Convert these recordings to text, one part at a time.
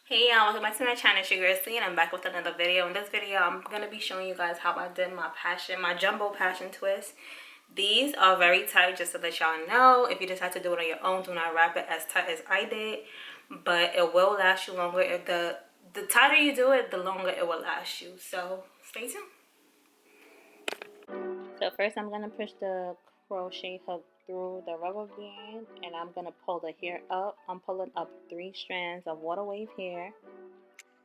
Hey y'all, welcome back to my channel. It's your girl C, and I'm back with another video. In this video, I'm going to be showing you guys how I did my jumbo passion twist. These are very tight, just to let y'all know. If you decide to do it on your own, do not wrap it as tight as I did. But it will last you longer. If the tighter you do it, the longer it will last you. So stay tuned. So first I'm going to push the crochet hook through the rubber band, and I'm going to pull the hair up. I'm pulling up 3 strands of water wave hair,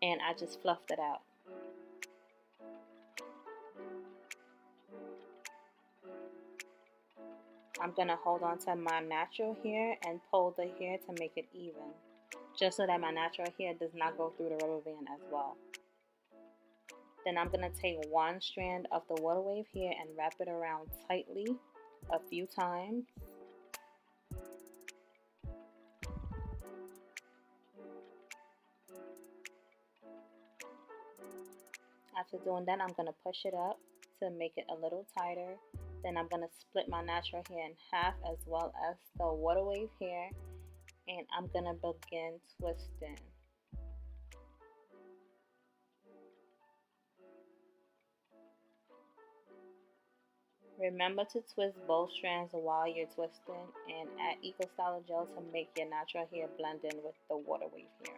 and I just fluffed it out. I'm going to hold on to my natural hair and pull the hair to make it even, just so that my natural hair does not go through the rubber band as well. Then I'm going to take 1 strand of the water wave hair and wrap it around tightly a few times. After doing that, I'm going to push it up to make it a little tighter. Then I'm going to split my natural hair in half as well as the water wave hair, and I'm going to begin twisting. Remember to twist both strands while you're twisting, and add Eco Styler gel to make your natural hair blend in with the water wave hair.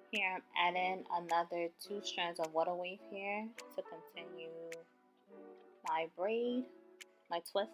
Here I'm adding another 2 strands of water wave hair to continue my braid, my twist.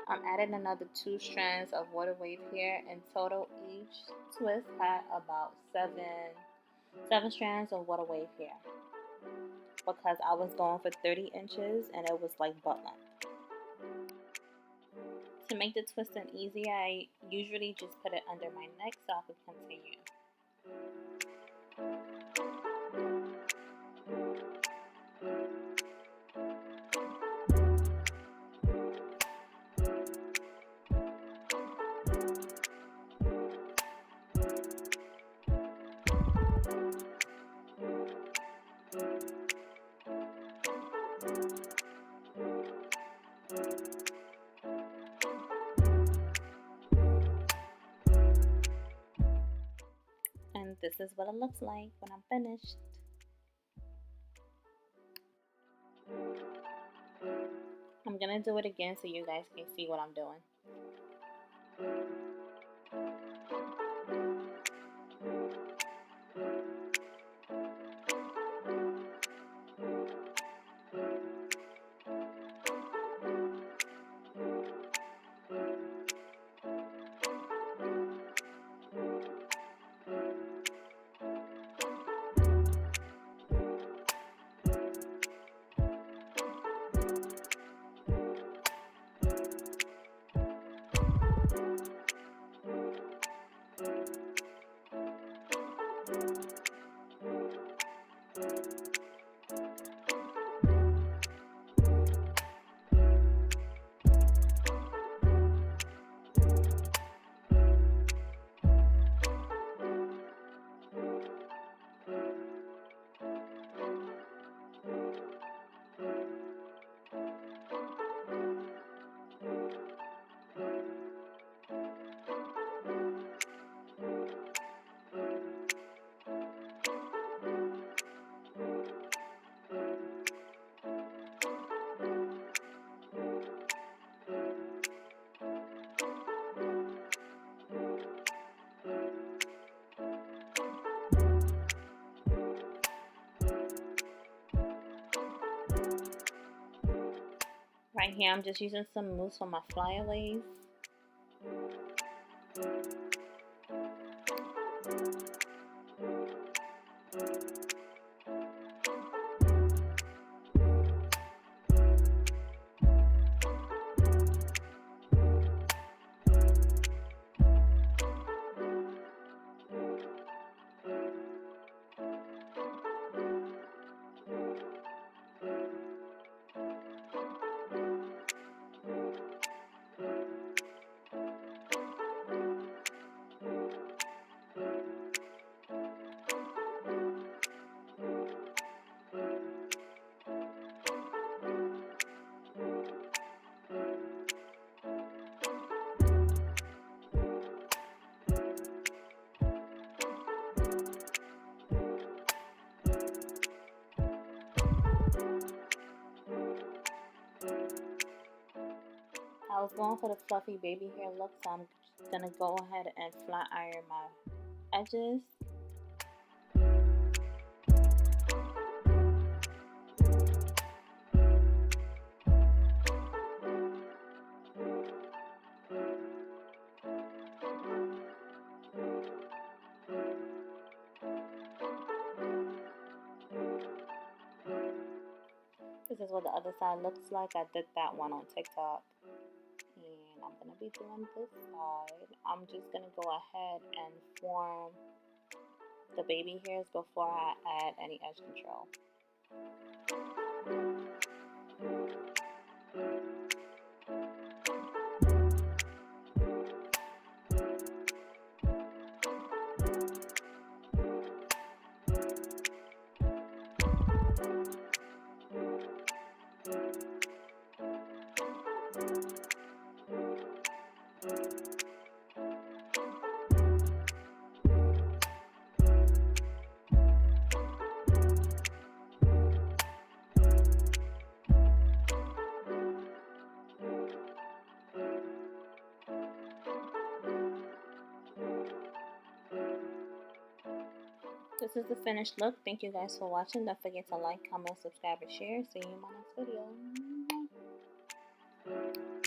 I'm adding another 2 strands of water wave hair. In total, each twist had about 7 strands of water wave hair, because I was going for 30 inches and it was like butt length. To make the twisting easy, I usually just put it under my neck so I could continue. And this is what it looks like when I'm finished. I'm gonna do it again so you guys can see what I'm doing. Right here, I'm just using some mousse for my flyaways. I was going for the fluffy baby hair look, so I'm just gonna go ahead and flat iron my edges. This is what the other side looks like. I did that one on TikTok. And I'm going to be doing this side. I'm just going to go ahead and form the baby hairs before I add any edge control. This is the finished look. Thank you guys for watching. Don't forget to like, comment, subscribe, and share. See you in my next video.